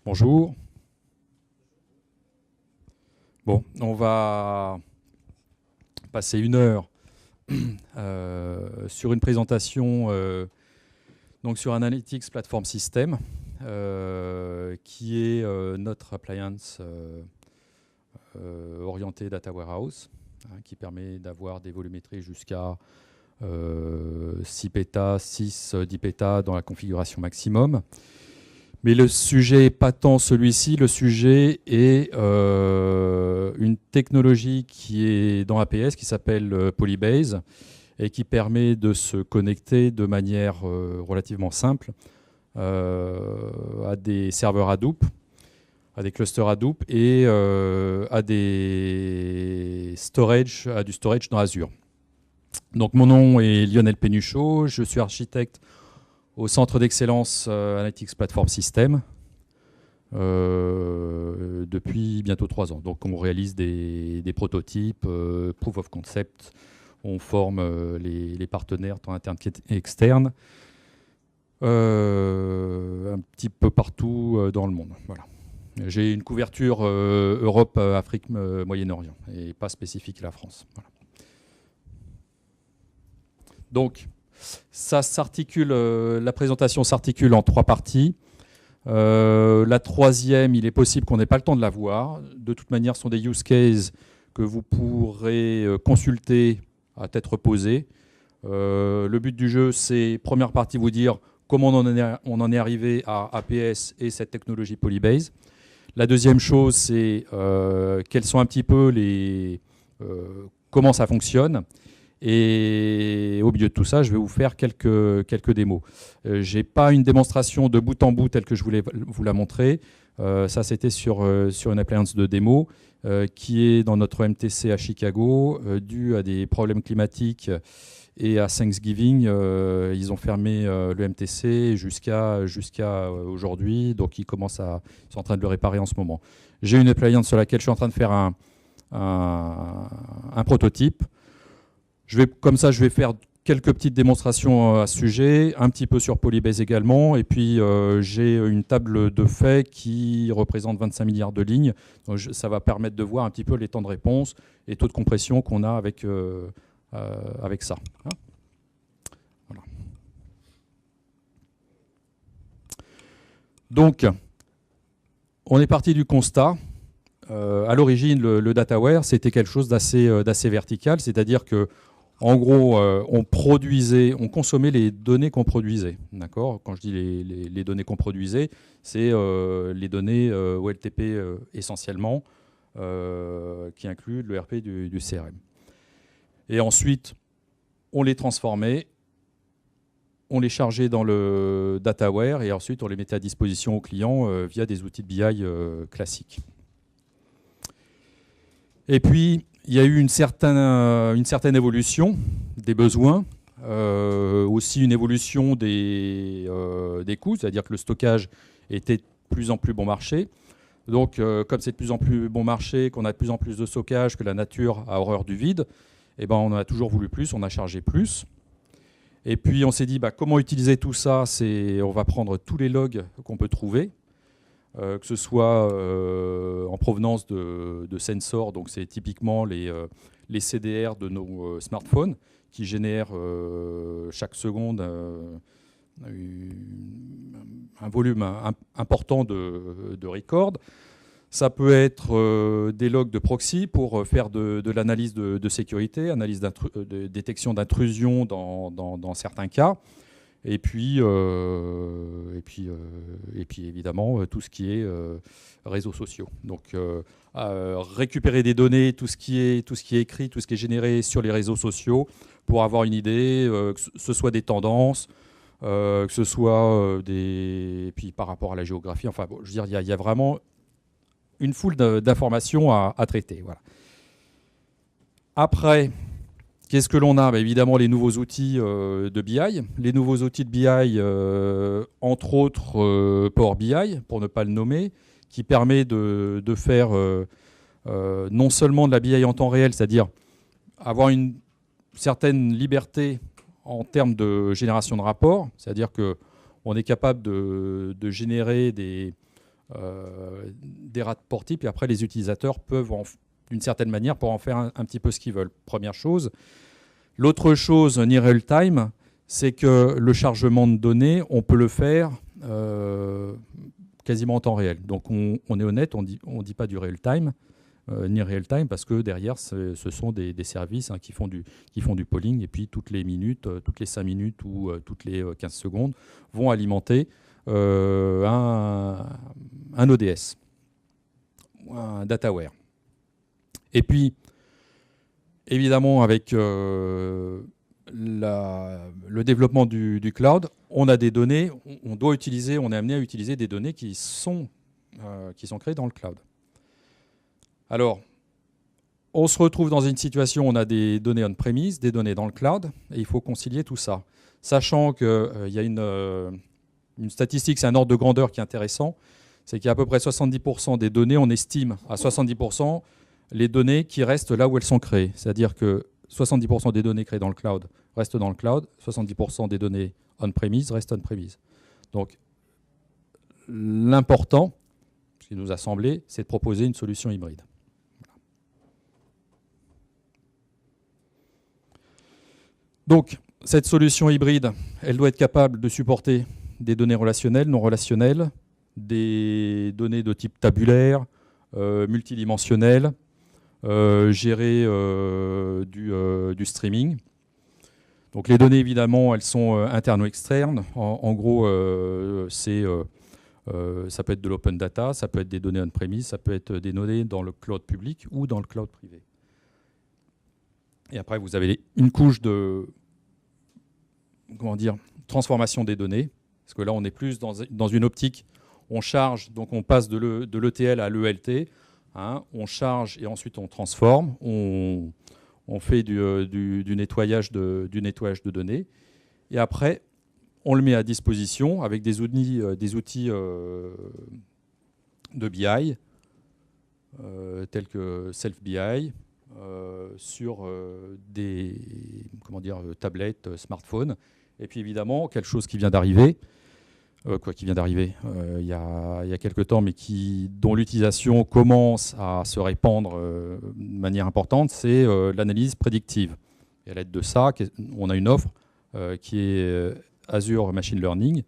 Bonjour. Bon, on va passer 1 heure sur une présentation donc sur Analytics Platform System, qui est notre appliance orientée Data Warehouse, qui permet d'avoir des volumétries jusqu'à 6 pétas, 10 pétas dans la configuration maximum. Mais le sujet n'est pas tant celui-ci, le sujet est une technologie qui est dans APS qui s'appelle Polybase et qui permet de se connecter de manière relativement simple à des serveurs Hadoop, à des clusters Hadoop et à du storage dans Azure. Donc mon nom est Lionel Pénuchot, je suis architecte au Centre d'Excellence Analytics Platform System depuis bientôt 3 ans. Donc on réalise des prototypes, proof of concept, on forme les partenaires tant internes qu'externes, un petit peu partout dans le monde. Voilà. J'ai une couverture Europe, Afrique, Moyen-Orient et pas spécifique à la France. Voilà. Donc, ça s'articule, la présentation s'articule en 3 parties. La troisième, il est possible qu'on n'ait pas le temps de la voir. De toute manière, ce sont des use cases que vous pourrez consulter à tête reposée. Le but du jeu, c'est, première partie, vous dire comment on en est arrivé à APS et cette technologie Polybase. La deuxième chose, c'est quels sont un petit peu comment ça fonctionne. Et au milieu de tout ça, je vais vous faire quelques démos. Je n'ai pas une démonstration de bout en bout telle que je voulais vous la montrer. Ça, c'était sur une appliance de démo qui est dans notre MTC à Chicago. Dû à des problèmes climatiques et à Thanksgiving, ils ont fermé le MTC jusqu'à aujourd'hui. Donc, ils sont en train de le réparer en ce moment. J'ai une appliance sur laquelle je suis en train de faire un prototype. Comme ça, je vais faire quelques petites démonstrations à ce sujet, un petit peu sur Polybase également. Et puis, j'ai une table de faits qui représente 25 milliards de lignes. Donc, ça va permettre de voir un petit peu les temps de réponse et taux de compression qu'on a avec ça. Voilà. Donc, on est parti du constat. À l'origine, le DataWare, c'était quelque chose d'assez vertical, c'est-à-dire que en gros, on consommait les données qu'on produisait. D'accord ? Quand je dis les données qu'on produisait, c'est les données OLTP essentiellement, qui incluent l'ERP du CRM. Et ensuite, on les transformait, on les chargeait dans le DataWare et ensuite on les mettait à disposition aux clients via des outils de BI classiques. Et puis, il y a eu une certaine évolution des besoins, aussi une évolution des coûts, c'est-à-dire que le stockage était de plus en plus bon marché. Donc, comme c'est de plus en plus bon marché, qu'on a de plus en plus de stockage, que la nature a horreur du vide, eh ben, on en a toujours voulu plus, on a chargé plus. Et puis, on s'est dit, comment utiliser tout ça ? On va prendre tous les logs qu'on peut trouver, que ce soit en provenance de sensors, donc c'est typiquement les CDR de nos smartphones qui génèrent chaque seconde un volume important de records. Ça peut être des logs de proxy pour faire de l'analyse de sécurité, analyse de détection d'intrusion dans certains cas. Et puis évidemment, tout ce qui est réseaux sociaux. Donc, récupérer des données, tout ce qui est écrit, tout ce qui est généré sur les réseaux sociaux pour avoir une idée, que ce soit des tendances, que ce soit et puis par rapport à la géographie. Enfin, bon, je veux dire, il y a vraiment une foule d'informations à traiter. Voilà. Après, qu'est-ce que l'on a ? Évidemment, les nouveaux outils de BI. Les nouveaux outils de BI, entre autres Power BI, pour ne pas le nommer, qui permet de faire non seulement de la BI en temps réel, c'est-à-dire avoir une certaine liberté en termes de génération de rapports, c'est-à-dire qu'on est capable de générer des rapports types, et après les utilisateurs peuvent, d'une certaine manière, pour en faire un petit peu ce qu'ils veulent. Première chose. L'autre chose, near real time, c'est que le chargement de données, on peut le faire quasiment en temps réel. Donc on est honnête, on dit pas du real time, ni real time, parce que derrière, ce sont des services qui font du polling, et puis toutes les minutes, toutes les 5 minutes ou toutes les 15 secondes, vont alimenter un ODS, un dataware. Et puis, évidemment, avec le développement du cloud, on a des données, on est amené à utiliser des données qui sont créées dans le cloud. Alors, on se retrouve dans une situation où on a des données on-premise, des données dans le cloud, et il faut concilier tout ça. Sachant qu'il y a une statistique, c'est un ordre de grandeur qui est intéressant, c'est qu'il y a à peu près 70% des données, on estime à 70% les données qui restent là où elles sont créées. C'est-à-dire que 70% des données créées dans le cloud restent dans le cloud, 70% des données on-premise restent on-premise. Donc, l'important, ce qui nous a semblé, c'est de proposer une solution hybride. Donc, cette solution hybride, elle doit être capable de supporter des données relationnelles, non relationnelles, des données de type tabulaire, multidimensionnelles, gérer du streaming. Donc les données, évidemment, elles sont internes ou externes. En gros, ça peut être de l'open data, ça peut être des données on-premise, ça peut être des données dans le cloud public ou dans le cloud privé. Et après, vous avez une couche de transformation des données, parce que là, on est plus dans une optique, on charge, donc on passe de l'ETL à l'ELT, on charge et ensuite on transforme, on fait du nettoyage de données, et après, on le met à disposition avec des outils de BI, tels que Self-BI, sur des tablettes, smartphones. Et puis évidemment, quelque chose qui vient d'arriver, il y a quelques temps, mais dont l'utilisation commence à se répandre de manière importante, c'est l'analyse prédictive. Et à l'aide de ça, on a une offre qui est Azure Machine Learning,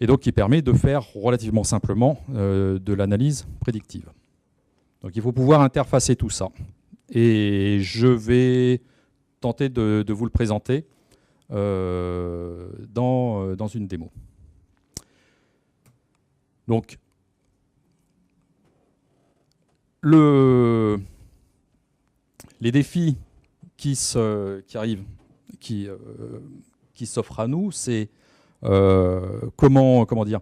et donc qui permet de faire relativement simplement de l'analyse prédictive. Donc il faut pouvoir interfacer tout ça. Et je vais tenter de vous le présenter dans une démo. Donc, les défis qui arrivent, qui s'offrent à nous, c'est comment dire,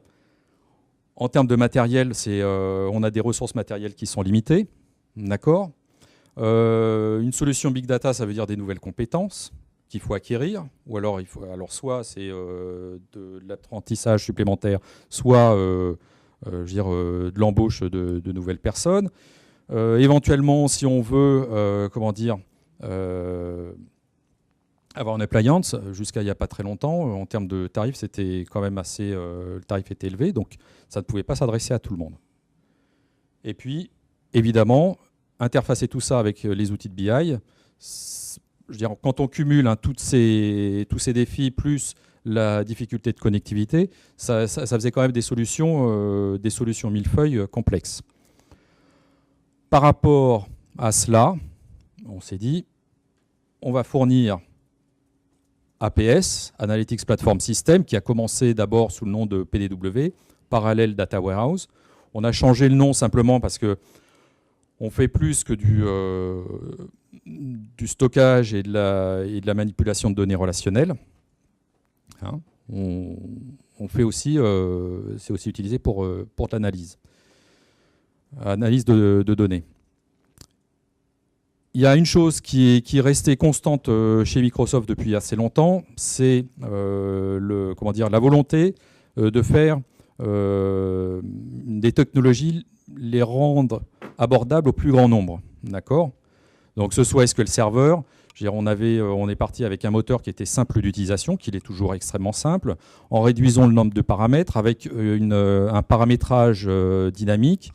en termes de matériel, on a des ressources matérielles qui sont limitées, d'accord. Une solution big data, ça veut dire des nouvelles compétences qu'il faut acquérir, ou alors soit c'est de l'apprentissage supplémentaire, soit de l'embauche de nouvelles personnes. Éventuellement, si on veut, avoir un appliance, jusqu'à il n'y a pas très longtemps, en termes de tarifs, c'était quand même le tarif était élevé, donc ça ne pouvait pas s'adresser à tout le monde. Et puis, évidemment, interfacer tout ça avec les outils de BI, quand on cumule tous ces défis plus la difficulté de connectivité, ça faisait quand même des solutions millefeuilles complexes. Par rapport à cela, on s'est dit, on va fournir APS, Analytics Platform System, qui a commencé d'abord sous le nom de PDW, Parallel Data Warehouse. On a changé le nom simplement parce que on fait plus que du stockage et de la manipulation de données relationnelles. On fait aussi, c'est aussi utilisé pour l'analyse, analyse de données. Il y a une chose qui est restée constante chez Microsoft depuis assez longtemps, c'est la volonté de faire des technologies, les rendre abordables au plus grand nombre. D'accord ? Donc, ce soit SQL Server, On est parti avec un moteur qui était simple d'utilisation, qu'il est toujours extrêmement simple, en réduisant le nombre de paramètres, avec un paramétrage dynamique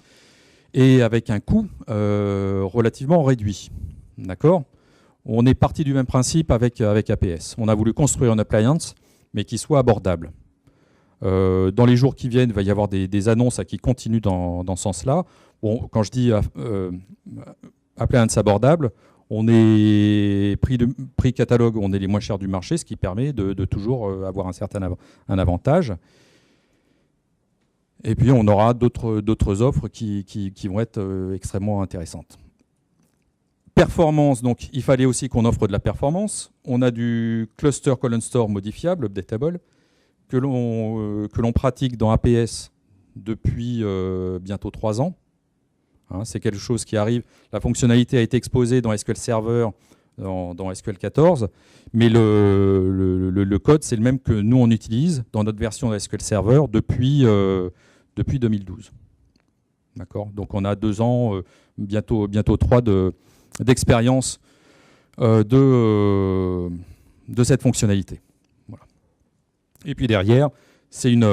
et avec un coût relativement réduit. D'accord ? On est parti du même principe avec APS. On a voulu construire une appliance, mais qui soit abordable. Dans les jours qui viennent, il va y avoir des annonces qui continuent dans ce sens-là. Bon, quand je dis appliance abordable, on est prix catalogue, on est les moins chers du marché, ce qui permet de toujours avoir un avantage. Et puis on aura d'autres offres qui vont être extrêmement intéressantes. Performance, donc il fallait aussi qu'on offre de la performance. On a du cluster colon store modifiable, updatable, que l'on pratique dans APS depuis bientôt 3 ans. Hein, c'est quelque chose qui arrive. La fonctionnalité a été exposée dans SQL Server, dans SQL 14, mais le code, c'est le même que nous, on utilise dans notre version de SQL Server depuis 2012. D'accord ? Donc on a 2 ans, bientôt 3 d'expérience de cette fonctionnalité. Voilà. Et puis derrière, c'est une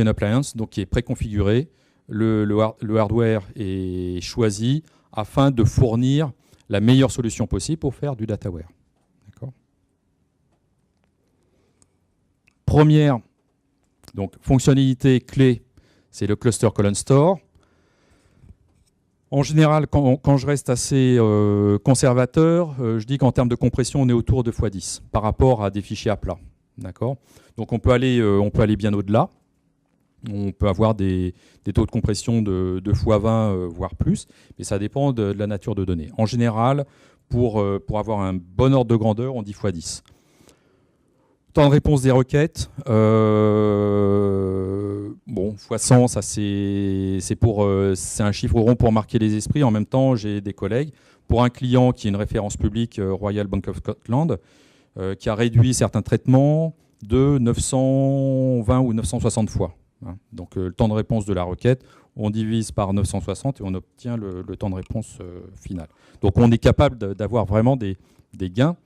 appliance donc, qui est préconfigurée. Le hardware est choisi afin de fournir la meilleure solution possible pour faire du dataware. D'accord ? Première donc, fonctionnalité clé, c'est le cluster colon store. En général, quand je reste assez conservateur, je dis qu'en termes de compression, on est autour de x10 par rapport à des fichiers à plat. D'accord ? Donc on peut aller bien au-delà. On peut avoir des taux de compression de x20, voire plus, mais ça dépend de la nature de données. En général, pour avoir un bon ordre de grandeur, on dit x10. Temps de réponse des requêtes, x100, ça c'est un chiffre rond pour marquer les esprits. En même temps, j'ai des collègues. Pour un client qui est une référence publique, Royal Bank of Scotland, qui a réduit certains traitements de 920 ou 960 fois. Donc le temps de réponse de la requête, on divise par 960 et on obtient le temps de réponse final. Donc on est capable d'avoir vraiment des gains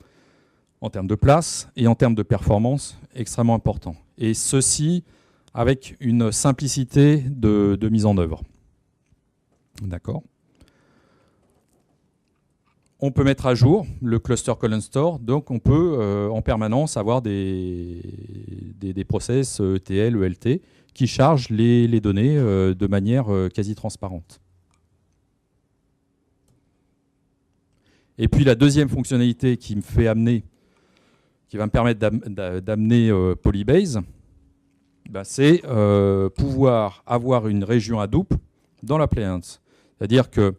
en termes de place et en termes de performance extrêmement importants. Et ceci avec une simplicité de mise en œuvre. D'accord ? On peut mettre à jour le cluster colon store, donc on peut en permanence avoir des process ETL, ELT qui chargent les données de manière quasi transparente. Et puis la deuxième fonctionnalité qui va me permettre d'amener Polybase, c'est pouvoir avoir une région Hadoop dans l'appliance. C'est-à-dire que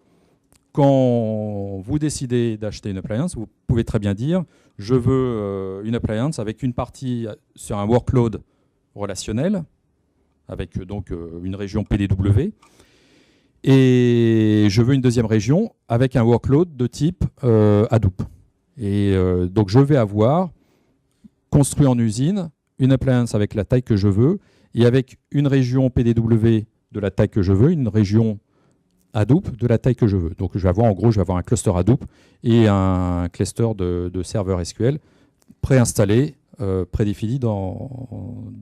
quand vous décidez d'acheter une appliance, vous pouvez très bien dire « je veux une appliance avec une partie sur un workload relationnel, avec donc une région PDW, et je veux une deuxième région avec un workload de type Hadoop. » Et donc je vais avoir construit en usine une appliance avec la taille que je veux, et avec une région PDW de la taille que je veux, une région Hadoop de la taille que je veux. Donc je vais avoir un cluster Hadoop et un cluster de serveurs SQL préinstallé, prédéfini dans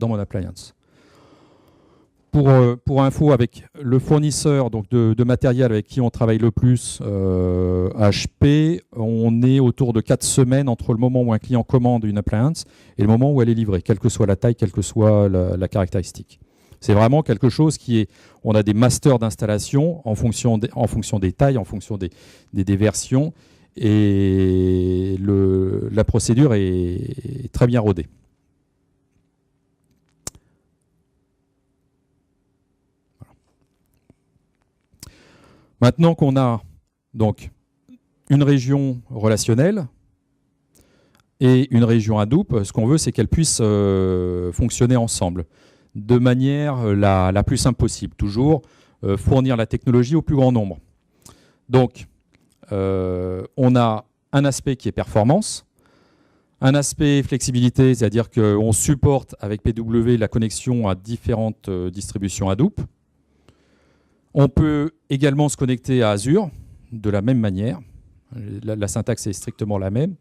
mon appliance. Pour info, avec le fournisseur donc de matériel avec qui on travaille le plus, HP, on est autour de 4 semaines entre le moment où un client commande une appliance et le moment où elle est livrée, quelle que soit la taille, quelle que soit la caractéristique. C'est vraiment quelque chose on a des masters d'installation en fonction des tailles, en fonction des versions, et la procédure est très bien rodée. Voilà. Maintenant qu'on a donc une région relationnelle et une région Hadoop, ce qu'on veut, c'est qu'elles puissent fonctionner ensemble de manière la plus simple possible. Toujours fournir la technologie au plus grand nombre. Donc, on a un aspect qui est performance, un aspect flexibilité, c'est-à-dire qu'on supporte avec PW la connexion à différentes distributions Hadoop. On peut également se connecter à Azure de la même manière. La syntaxe est strictement la même.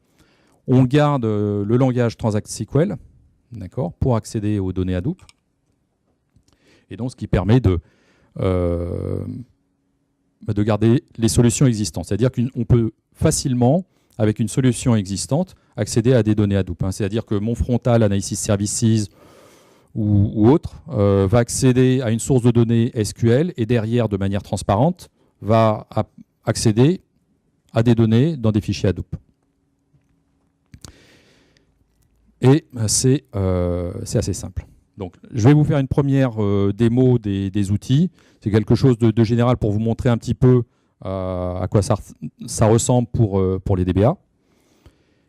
On garde le langage Transact SQL, d'accord, pour accéder aux données Hadoop. Et donc, ce qui permet de garder les solutions existantes. C'est-à-dire qu'on peut facilement, avec une solution existante, accéder à des données Hadoop. C'est-à-dire que mon frontal Analysis Services ou autre va accéder à une source de données SQL et derrière, de manière transparente, va accéder à des données dans des fichiers Hadoop. Et c'est assez simple. Donc, je vais vous faire une première démo des outils. C'est quelque chose de général pour vous montrer un petit peu à quoi ça ressemble pour les DBA.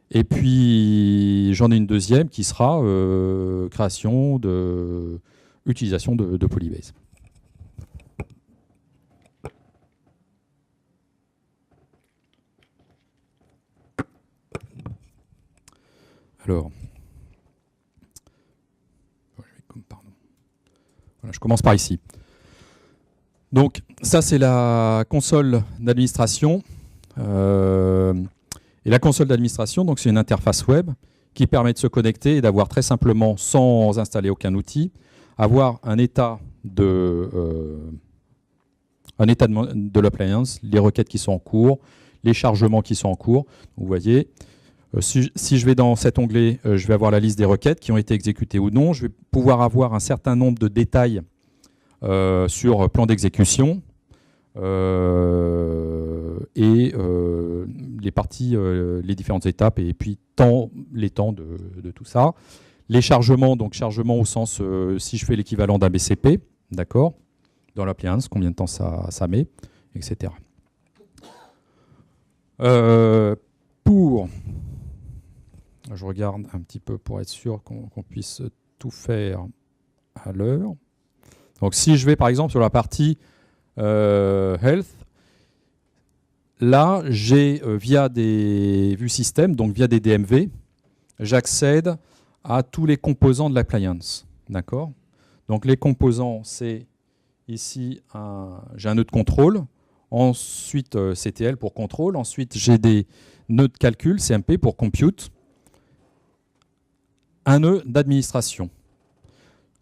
Et puis, j'en ai une deuxième qui sera utilisation de Polybase. Alors, voilà, je commence par ici. Donc, ça, c'est la console d'administration. Et la console d'administration, donc c'est une interface web qui permet de se connecter et d'avoir très simplement, sans installer aucun outil, avoir un état de l'appliance, les requêtes qui sont en cours, les chargements qui sont en cours. Vous voyez, si je vais dans cet onglet, je vais avoir la liste des requêtes qui ont été exécutées ou non. Je vais pouvoir avoir un certain nombre de détails sur plan d'exécution. Et les parties, les différentes étapes, et puis les temps de tout ça. Les chargements, donc chargement au sens, si je fais l'équivalent d'un BCP, d'accord, dans l'appliance, combien de temps ça met, etc. Je regarde un petit peu pour être sûr qu'on puisse tout faire à l'heure. Donc si je vais par exemple sur la partie Health, là, j'ai via des vues système, donc via des DMV, j'accède à tous les composants de l'appliance. D'accord ? Donc les composants, c'est ici, j'ai un nœud de contrôle, ensuite CTL pour contrôle, ensuite j'ai des nœuds de calcul, CMP pour compute, un nœud d'administration.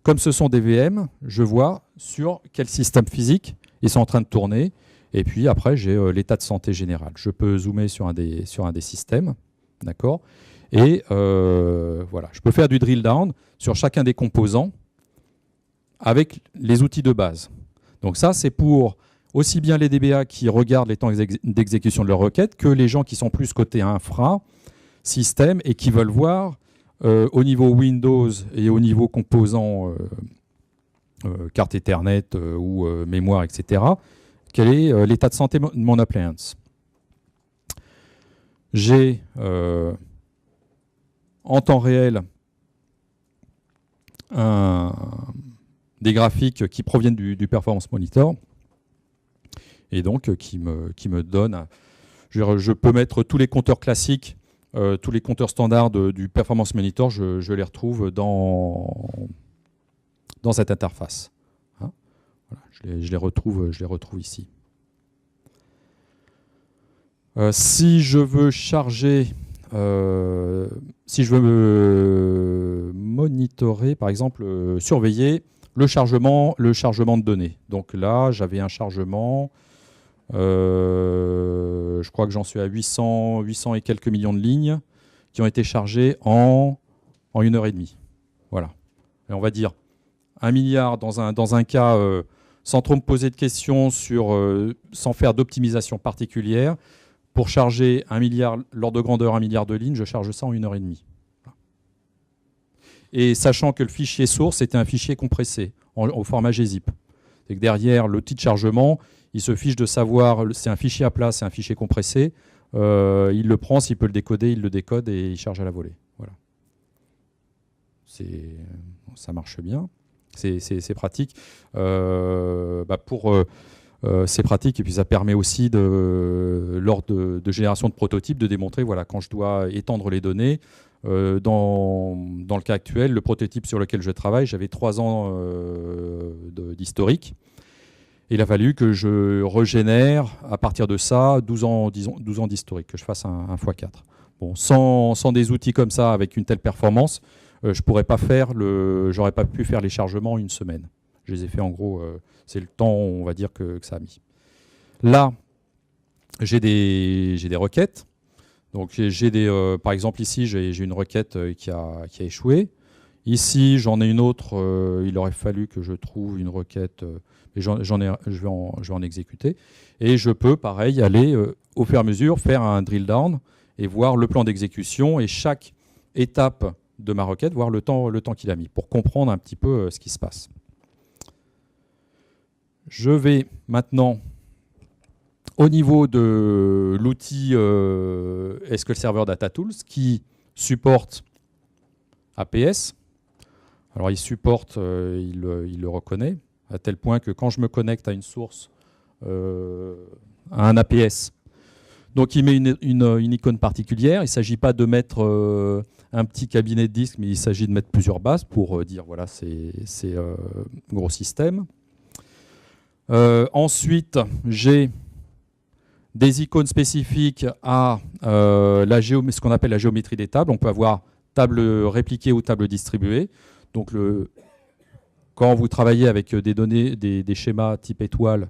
Comme ce sont des VM, je vois sur quel système physique ils sont en train de tourner. Et puis après, j'ai l'état de santé général. Je peux zoomer sur un des systèmes. D'accord ? Et voilà, je peux faire du drill down sur chacun des composants avec les outils de base. Donc ça, c'est pour aussi bien les DBA qui regardent les temps d'exécution de leurs requêtes que les gens qui sont plus côté infra, système, et qui veulent voir au niveau Windows et au niveau composants carte Ethernet ou mémoire, etc., quel est l'état de santé de mon appliance. J'ai en temps réel des graphiques qui proviennent du Performance Monitor et donc qui me donnent... Je peux mettre tous les compteurs classiques, tous les compteurs standards du Performance Monitor, je les retrouve dans cette interface. Hein, voilà, je les retrouve ici. Si je veux charger, si je veux monitorer, par exemple, surveiller le chargement de données. Donc là, j'avais un chargement, je crois que j'en suis à 800 et quelques millions de lignes qui ont été chargées en 1h30. Voilà. Et on va dire 1 milliard dans un cas, sans trop me poser de questions, sans faire d'optimisation particulière. Pour charger 1 milliard, l'ordre de grandeur 1 milliard de lignes, je charge ça en 1h30. Et sachant que le fichier source était un fichier compressé au format gzip. C'est que derrière l'outil de chargement, il se fiche de savoir, c'est un fichier à plat, c'est un fichier compressé. Il le prend, s'il peut le décoder, il le décode et il charge à la volée. Voilà. Ça marche bien. C'est pratique. C'est pratique et puis ça permet aussi, lors de génération de prototypes, de démontrer voilà, quand je dois étendre les données. Dans le cas actuel, le prototype sur lequel je travaille, j'avais 3 ans d'historique. Il a fallu que je régénère à partir de ça 12 ans d'historique, que je fasse un x4. Bon, sans des outils comme ça, avec une telle performance, je pourrais pas faire j'aurais pas pu faire les chargements en une semaine. Je les ai fait en gros, c'est le temps, on va dire, que ça a mis. Là, j'ai des requêtes. Donc, par exemple, ici, j'ai une requête qui a échoué. Ici, j'en ai une autre. Il aurait fallu que je trouve une requête, mais je vais en exécuter. Et je peux, pareil, aller au fur et à mesure faire un drill down et voir le plan d'exécution et chaque étape de ma requête, voir le temps qu'il a mis, pour comprendre un petit peu ce qui se passe. Je vais maintenant, au niveau de l'outil SQL Server Data Tools, qui supporte APS. Alors il supporte, il le reconnaît, à tel point que quand je me connecte à une source, à un APS, donc il met une icône particulière. Il ne s'agit pas de mettre un petit cabinet de disques, mais il s'agit de mettre plusieurs bases pour dire voilà, c'est gros système. Ensuite, j'ai des icônes spécifiques à ce qu'on appelle la géométrie des tables. On peut avoir table répliquée ou table distribuée. Donc quand vous travaillez avec des données, des schémas type étoile,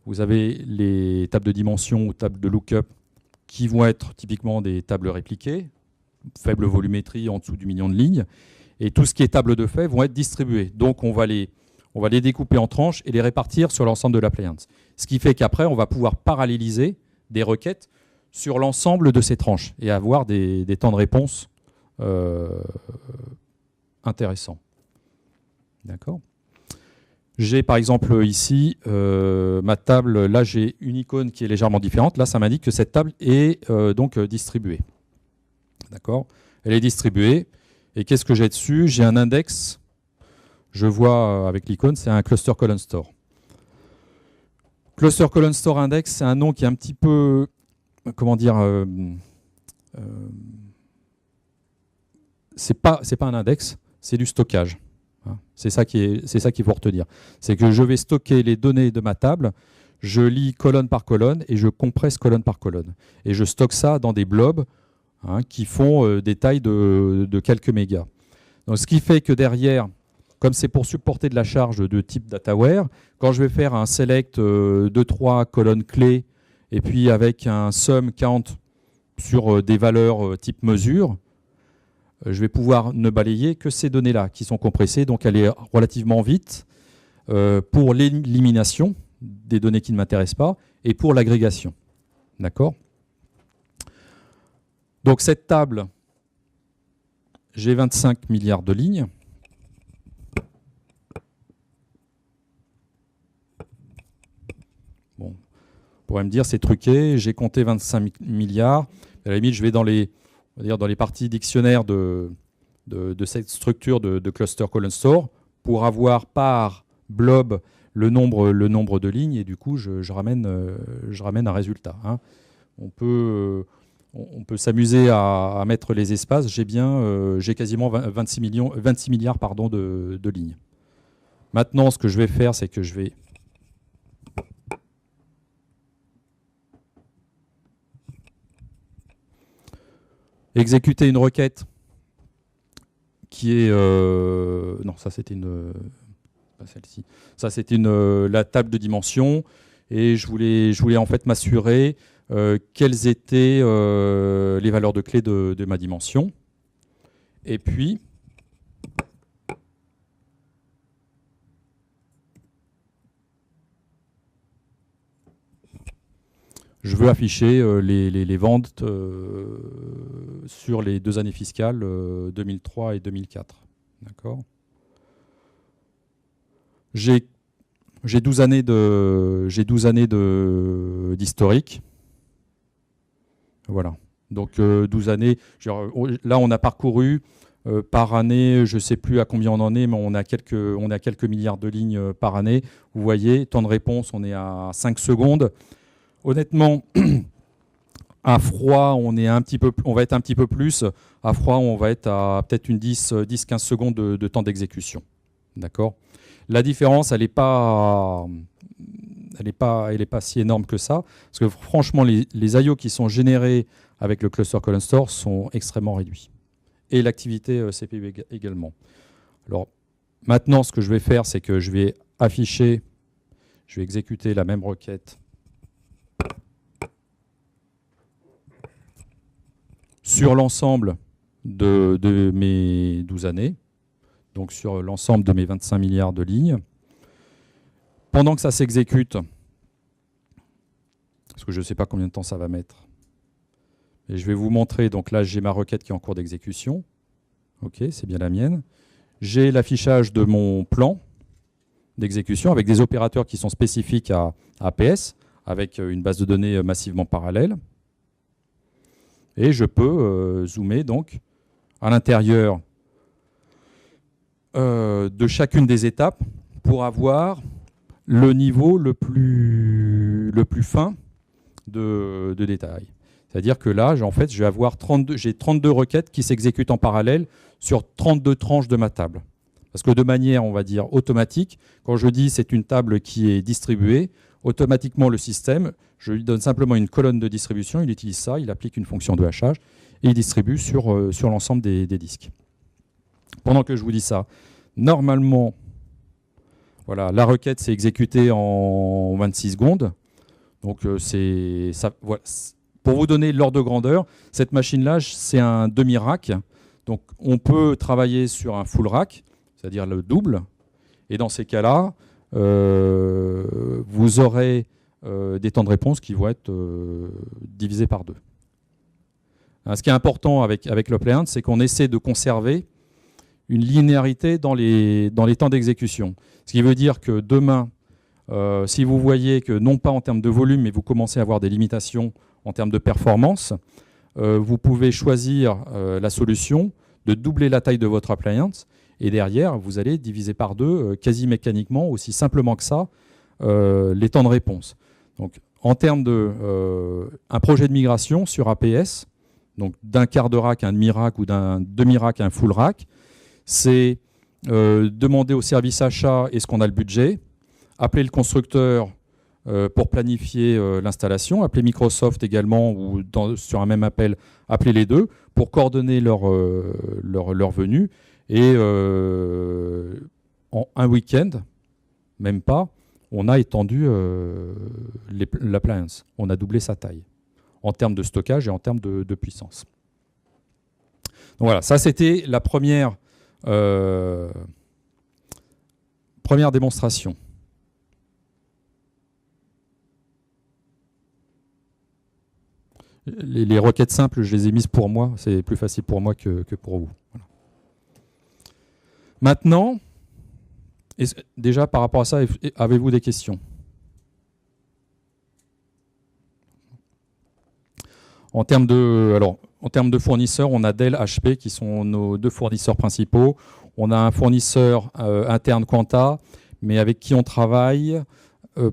vous avez les tables de dimension ou tables de lookup qui vont être typiquement des tables répliquées, faible volumétrie en dessous du million de lignes. Et tout ce qui est table de fait vont être distribués. Donc on va les découper en tranches et les répartir sur l'ensemble de l'appliance. Ce qui fait qu'après, on va pouvoir paralléliser des requêtes sur l'ensemble de ces tranches et avoir des temps de réponse intéressants. D'accord ? J'ai par exemple ici ma table. Là, j'ai une icône qui est légèrement différente. Là, ça m'indique que cette table est donc distribuée. D'accord ? Elle est distribuée. Et qu'est-ce que j'ai dessus ? J'ai un index. Je vois avec l'icône, c'est un cluster colon store. Cluster colon store index, c'est un nom qui est un petit peu, comment dire, c'est pas un index, c'est du stockage. C'est ça qu'il faut retenir. C'est que je vais stocker les données de ma table, je lis colonne par colonne et je compresse colonne par colonne. Et je stocke ça dans des blobs qui font des tailles de quelques mégas. Donc, ce qui fait que derrière, comme c'est pour supporter de la charge de type dataware, quand je vais faire un select 2-3 colonnes clés et puis avec un sum count sur des valeurs type mesure, je vais pouvoir ne balayer que ces données-là qui sont compressées, donc aller relativement vite pour l'élimination des données qui ne m'intéressent pas et pour l'agrégation. D'accord ? Donc cette table, j'ai 25 milliards de lignes. Bon, on pourrait me dire c'est truqué, j'ai compté 25 milliards. À la limite, je vais dans les parties dictionnaires de cette structure de cluster colon store pour avoir par blob le nombre de lignes et du coup je ramène un résultat. On peut s'amuser à mettre les espaces. J'ai quasiment 26 milliards de lignes. Maintenant, ce que je vais faire, c'est que je vais exécuter une requête qui est... non, ça c'était pas celle-ci. Ça c'était la table de dimension et je voulais en fait m'assurer quelles étaient les valeurs de clé de ma dimension. Et puis, je veux afficher les ventes sur les 2 années fiscales 2003 et 2004. D'accord ? J'ai 12 années d'historique. Voilà. Donc 12 années. Là, on a parcouru par année, je ne sais plus à combien on en est, mais on a quelques milliards de lignes par année. Vous voyez, temps de réponse, on est à 5 secondes. Honnêtement, à froid, on va être un petit peu plus. À froid, on va être à peut-être une 10-15 secondes de temps d'exécution. D'accord ? La différence, elle n'est pas elle n'est pas si énorme que ça, parce que franchement, les I/O qui sont générés avec le cluster colon store sont extrêmement réduits. Et l'activité CPU également. Alors, maintenant, ce que je vais faire, c'est que je vais exécuter la même requête sur l'ensemble de mes 12 années, donc sur l'ensemble de mes 25 milliards de lignes. Pendant que ça s'exécute, parce que je ne sais pas combien de temps ça va mettre, et je vais vous montrer, donc là j'ai ma requête qui est en cours d'exécution. Ok, c'est bien la mienne. J'ai l'affichage de mon plan d'exécution avec des opérateurs qui sont spécifiques à APS, avec une base de données massivement parallèle. Et je peux zoomer donc à l'intérieur de chacune des étapes pour avoir le niveau le plus fin de détail. C'est-à-dire que là, en fait, je vais avoir 32 requêtes qui s'exécutent en parallèle sur 32 tranches de ma table. Parce que de manière, on va dire, automatique, quand je dis c'est une table qui est distribuée, automatiquement le système, je lui donne simplement une colonne de distribution, il utilise ça, il applique une fonction de hachage et il distribue sur l'ensemble des disques. Pendant que je vous dis ça, normalement, voilà, la requête s'est exécutée en 26 secondes. Donc voilà. Pour vous donner l'ordre de grandeur, cette machine-là, c'est un demi-rack. Donc on peut travailler sur un full rack, c'est-à-dire le double. Et dans ces cas-là, vous aurez des temps de réponse qui vont être divisés par 2. Ce qui est important avec l'Opléant, c'est qu'on essaie de conserver une linéarité dans les temps d'exécution. Ce qui veut dire que demain, si vous voyez que non pas en termes de volume, mais vous commencez à avoir des limitations en termes de performance, vous pouvez choisir la solution de doubler la taille de votre appliance et derrière, vous allez diviser par 2 quasi mécaniquement, aussi simplement que ça, les temps de réponse. Donc, en termes un projet de migration sur APS, donc d'un quart de rack à un demi-rack ou d'un demi-rack à un full rack, c'est demander au service achat est-ce qu'on a le budget, appeler le constructeur pour planifier l'installation, appeler Microsoft également ou sur un même appel, appeler les deux pour coordonner leur venue. Et en un week-end, même pas, on a étendu l'appliance. On a doublé sa taille en termes de stockage et en termes de puissance. Donc voilà, ça c'était la première démonstration. Les requêtes simples, je les ai mises pour moi. C'est plus facile pour moi que pour vous. Voilà. Maintenant, déjà par rapport à ça, avez-vous des questions? En termes de fournisseurs, on a Dell, HP qui sont nos 2 fournisseurs principaux. On a un fournisseur interne Quanta, mais avec qui on travaille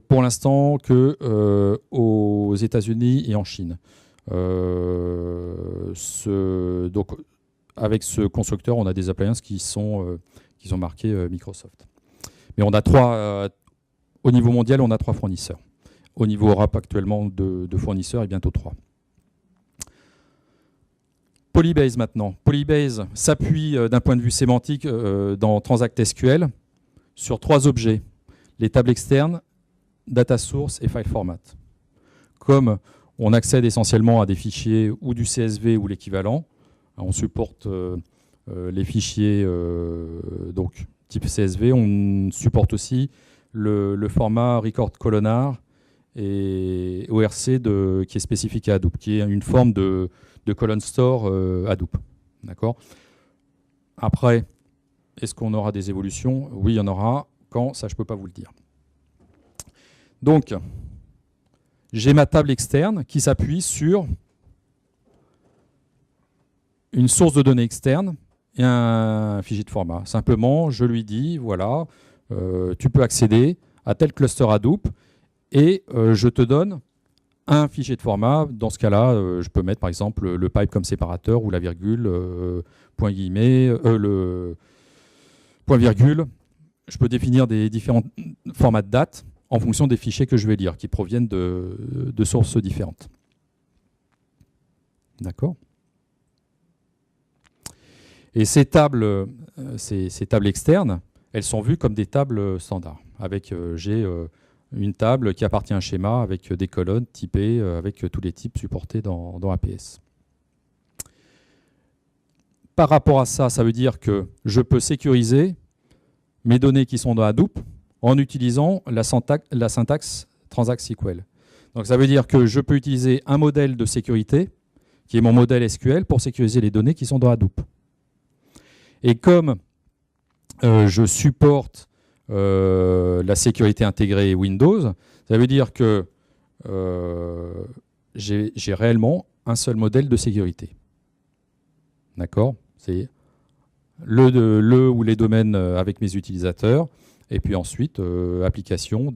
pour l'instant que aux États-Unis et en Chine. Donc, avec ce constructeur, on a des appliances qui sont marquées Microsoft. Mais on a au niveau mondial, on a 3 fournisseurs. Au niveau Europe, actuellement, 2 fournisseurs et bientôt 3. Polybase maintenant. Polybase s'appuie d'un point de vue sémantique dans Transact SQL sur 3 objets. Les tables externes, data source et file format. Comme on accède essentiellement à des fichiers ou du CSV ou l'équivalent, on supporte les fichiers donc, type CSV. On supporte aussi le format record columnar et ORC qui est spécifique à Hadoop, qui est une forme de column store Hadoop. D'accord. Après, est-ce qu'on aura des évolutions? Oui, il y en aura. Quand? Ça, je ne peux pas vous le dire. Donc, j'ai ma table externe qui s'appuie sur une source de données externe et un fichier de format. Simplement, je lui dis, voilà, tu peux accéder à tel cluster Hadoop et je te donne un fichier de format. Dans ce cas-là, je peux mettre par exemple le pipe comme séparateur ou la virgule, point guillemets, le point virgule. Je peux définir des différents formats de date en fonction des fichiers que je vais lire, qui proviennent de sources différentes. D'accord ? Et ces tables externes, elles sont vues comme des tables standards. J'ai une table qui appartient à un schéma avec des colonnes typées, avec tous les types supportés dans APS. Par rapport à ça, ça veut dire que je peux sécuriser mes données qui sont dans Hadoop en utilisant la syntaxe Transact SQL. Donc ça veut dire que je peux utiliser un modèle de sécurité, qui est mon modèle SQL, pour sécuriser les données qui sont dans Hadoop. Et comme je supporte la sécurité intégrée Windows, ça veut dire que j'ai réellement un seul modèle de sécurité. D'accord ? C'est le ou les domaines avec mes utilisateurs, et puis ensuite application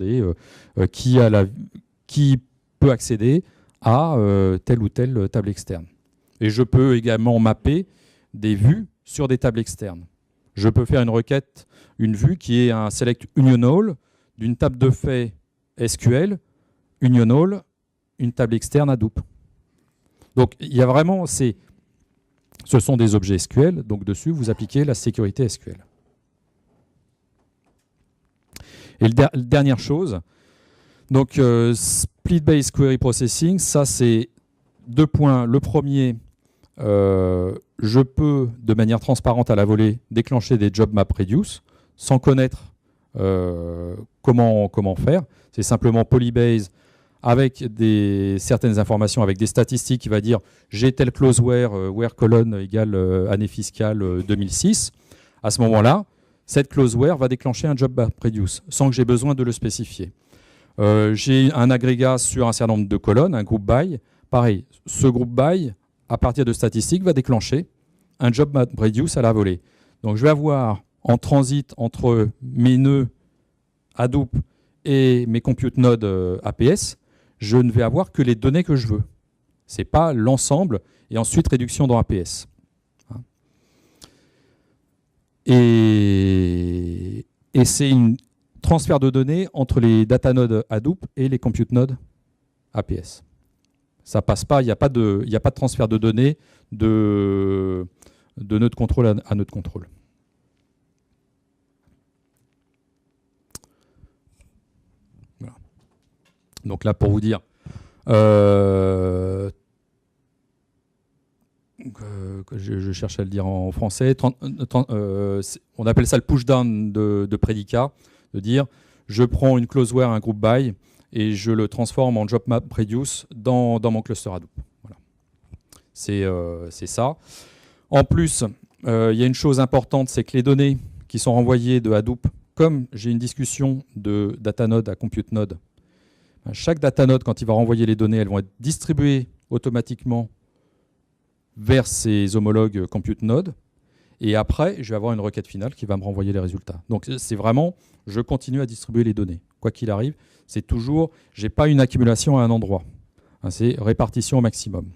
qui peut accéder à telle ou telle table externe. Et je peux également mapper des vues sur des tables externes. Je peux faire une requête, une vue qui est un select union all d'une table de fait SQL, union all, une table externe Hadoop. Donc il y a vraiment ce sont des objets SQL, donc dessus, vous appliquez la sécurité SQL. Et la dernière chose, donc Split-Based Query Processing, ça c'est 2 points. Le premier, je peux, de manière transparente à la volée, déclencher des job map reduce sans connaître comment faire. C'est simplement Polybase avec certaines informations, avec des statistiques qui va dire j'ai tel close where colonne égale année fiscale 2006. À ce moment-là, cette close where va déclencher un job map reduce sans que j'ai besoin de le spécifier. J'ai un agrégat sur un certain nombre de colonnes, un groupe by. Pareil, ce groupe by, à partir de statistiques, va déclencher un job map reduce à la volée. Donc je vais avoir en transit entre mes nœuds Hadoop et mes compute nodes APS, je ne vais avoir que les données que je veux. Ce n'est pas l'ensemble, et ensuite réduction dans APS. Et c'est un transfert de données entre les data nodes Hadoop et les compute nodes APS. Ça passe pas, il n'y a pas de transfert de données de node contrôle à node contrôle. Voilà. Donc là, pour vous dire, je cherche à le dire en français, on appelle ça le push-down de prédicat, de dire je prends une close where, un group by, et je le transforme en job map reduce dans mon cluster Hadoop. Voilà. C'est ça. En plus, il y a une chose importante, c'est que les données qui sont renvoyées de Hadoop, comme j'ai une discussion de data node à compute node, chaque data node, quand il va renvoyer les données, elles vont être distribuées automatiquement vers ses homologues compute node. Et après, je vais avoir une requête finale qui va me renvoyer les résultats. Donc c'est vraiment, je continue à distribuer les données. Quoi qu'il arrive, c'est toujours, je n'ai pas une accumulation à un endroit. C'est répartition au maximum.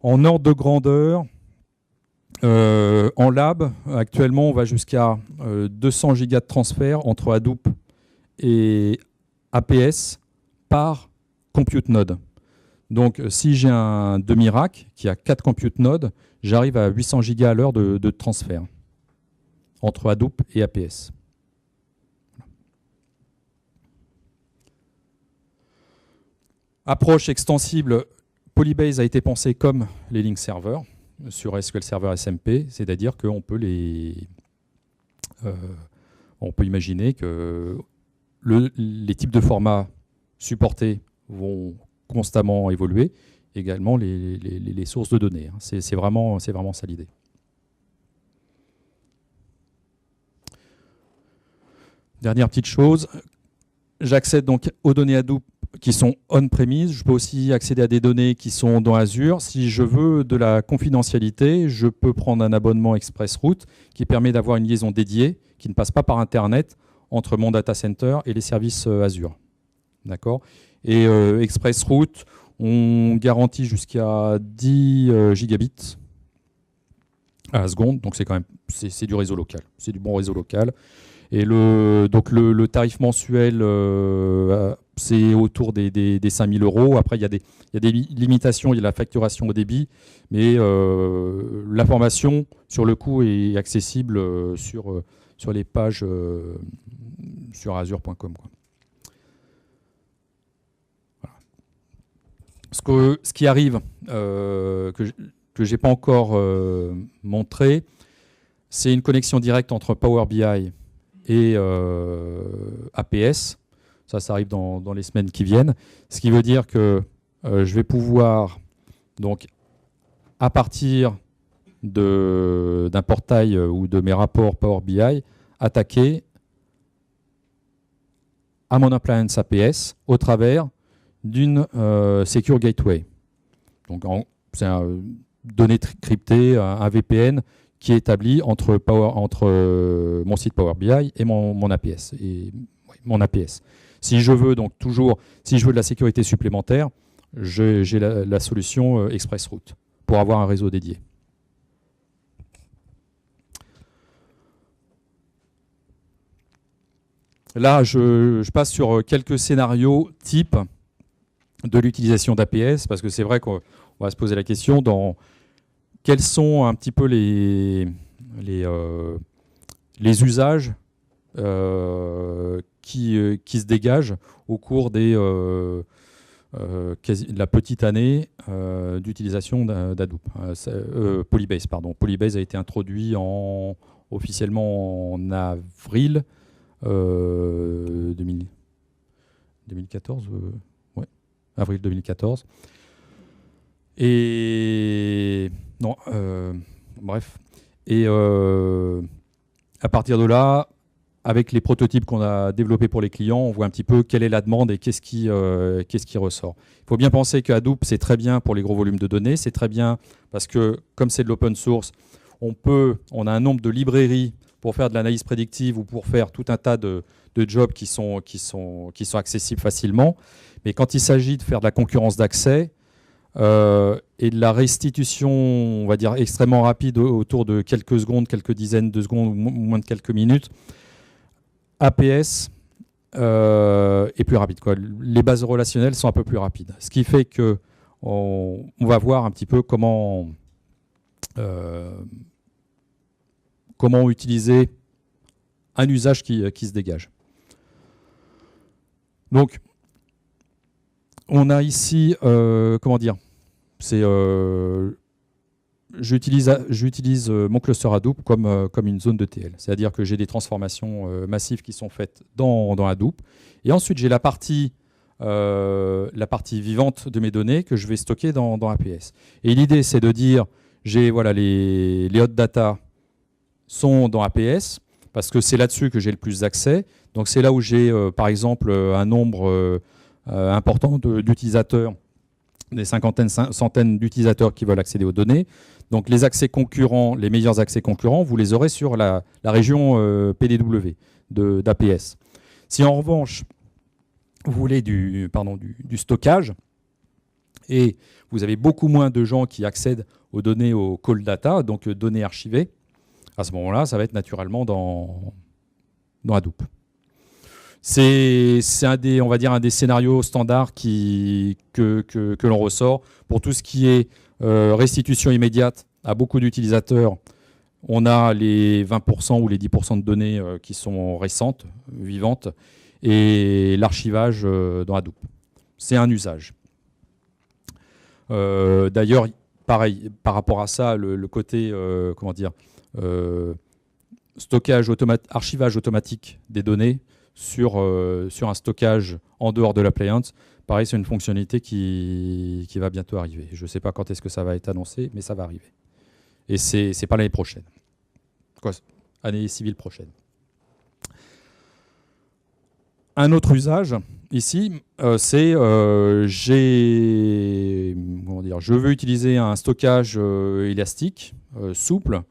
En ordre de grandeur, en lab, actuellement, on va jusqu'à 200 gigas de transfert entre Hadoop et APS par compute node. Donc, si j'ai un demi-rack qui a 4 compute nodes, j'arrive à 800 gigas à l'heure de transfert entre Hadoop et APS. Approche extensible, Polybase a été pensé comme les link servers sur SQL Server SMP, c'est-à-dire qu'on peut on peut imaginer que les types de formats supportés vont constamment évoluer, également les sources de données. C'est vraiment ça l'idée. Dernière petite chose, j'accède donc aux données Hadoop qui sont on-premise. Je peux aussi accéder à des données qui sont dans Azure. Si je veux de la confidentialité, je peux prendre un abonnement ExpressRoute qui permet d'avoir une liaison dédiée qui ne passe pas par Internet entre mon data center et les services Azure. D'accord ? Et ExpressRoute, on garantit jusqu'à 10 gigabits à la seconde, donc c'est quand même c'est du réseau local, c'est du bon réseau local. Et donc le tarif mensuel, c'est autour des 5 000 €. Après, il y a des limitations, il y a la facturation au débit, mais l'information sur le coût est accessible sur les pages sur azure.com. Voilà. Ce qui arrive, que je n'ai pas encore montré, c'est une connexion directe entre Power BI et APS. Ça arrive dans les semaines qui viennent. Ce qui veut dire que je vais pouvoir, donc, à partir d'un portail ou de mes rapports Power BI, attaquer à mon appliance APS au travers d'une Secure Gateway. Donc, c'est une donnée cryptée, un VPN qui est établi entre mon site Power BI et mon APS. Si je veux donc si je veux de la sécurité supplémentaire, j'ai la solution ExpressRoute pour avoir un réseau dédié. Là, je passe sur quelques scénarios types de l'utilisation d'APS, parce que c'est vrai qu'on va se poser la question dans quels sont un petit peu les usages qui se dégagent au cours de la petite année d'utilisation d'Hadoop. Polybase, pardon. Polybase a été introduit officiellement en avril 2014. Ouais, avril 2014. Et non, bref. Et à partir de là, avec les prototypes qu'on a développés pour les clients, on voit un petit peu quelle est la demande et qu'est-ce qui ressort. Il faut bien penser que Hadoop, c'est très bien pour les gros volumes de données. C'est très bien parce que, comme c'est de l'open source, on a un nombre de librairies pour faire de l'analyse prédictive ou pour faire tout un tas de jobs qui sont accessibles facilement. Mais quand il s'agit de faire de la concurrence d'accès et de la restitution, on va dire, extrêmement rapide autour de quelques secondes, quelques dizaines de secondes ou moins de quelques minutes, APS est plus rapide, quoi. Les bases relationnelles sont un peu plus rapides. Ce qui fait qu'on va voir un petit peu comment utiliser un usage qui se dégage. Donc, on a ici, comment dire, j'utilise mon cluster Hadoop comme une zone de TL. C'est-à-dire que j'ai des transformations massives qui sont faites dans Hadoop. Et ensuite, j'ai la partie vivante de mes données que je vais stocker dans APS. Et l'idée, c'est de dire, les hot data sont dans APS, parce que c'est là-dessus que j'ai le plus d'accès. Donc c'est là où j'ai, par exemple, un nombre important d'utilisateurs, des centaines d'utilisateurs qui veulent accéder aux données. Donc les accès concurrents, les meilleurs accès concurrents, vous les aurez sur la région PDW d'APS. Si en revanche, vous voulez du stockage, et vous avez beaucoup moins de gens qui accèdent aux données au call data, donc données archivées, à ce moment-là, ça va être naturellement dans Hadoop. C'est on va dire, un des scénarios standards que l'on ressort pour tout ce qui est restitution immédiate à beaucoup d'utilisateurs. On a les 20% ou les 10% de données qui sont récentes, vivantes, et l'archivage dans Hadoop. C'est un usage. D'ailleurs, pareil, par rapport à ça, le côté, archivage automatique des données sur un stockage en dehors de l'appliance, pareil, c'est une fonctionnalité qui va bientôt arriver. Je ne sais pas quand est-ce que ça va être annoncé, mais ça va arriver. Et c'est pas l'année prochaine. Année civile prochaine. Un autre usage ici, c'est je veux utiliser un stockage élastique, souple,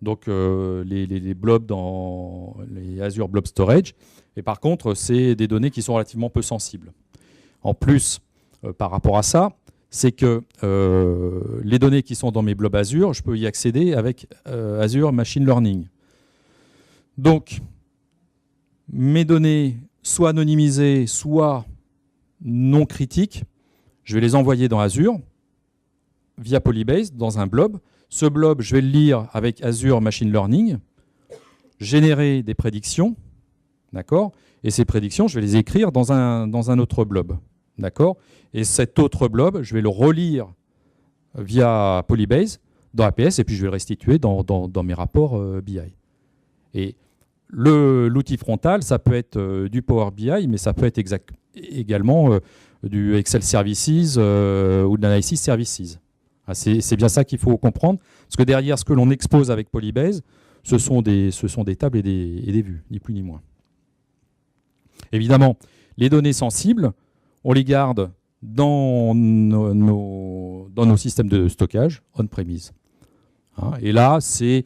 donc les blobs dans les Azure Blob Storage. Et par contre, c'est des données qui sont relativement peu sensibles. En plus, par rapport à ça, c'est que les données qui sont dans mes blobs Azure, je peux y accéder avec Azure Machine Learning. Donc, mes données soit anonymisées, soit non critiques, je vais les envoyer dans Azure via Polybase, dans un blob. Ce blob, je vais le lire avec Azure Machine Learning, générer des prédictions, d'accord ? Et ces prédictions, je vais les écrire dans un autre blob, d'accord ? Et cet autre blob, je vais le relire via Polybase dans APS, et puis je vais le restituer dans mes rapports BI. Et l'outil frontal, ça peut être du Power BI, mais ça peut être également du Excel Services ou de l'Analysis Services. C'est bien ça qu'il faut comprendre, parce que derrière ce que l'on expose avec Polybase, ce sont des tables et des vues, ni plus ni moins. Évidemment, les données sensibles, on les garde dans nos systèmes de stockage on-premise. Et là, c'est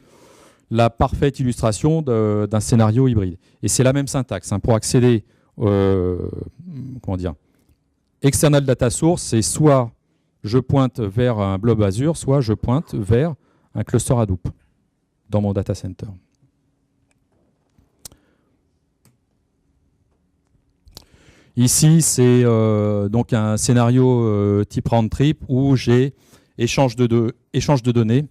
la parfaite illustration d'un scénario hybride. Et c'est la même syntaxe. Pour accéder, external data source, c'est soit je pointe vers un blob Azure, soit je pointe vers un cluster Hadoop dans mon data center. Ici, c'est donc un scénario type round trip où j'ai échange de données,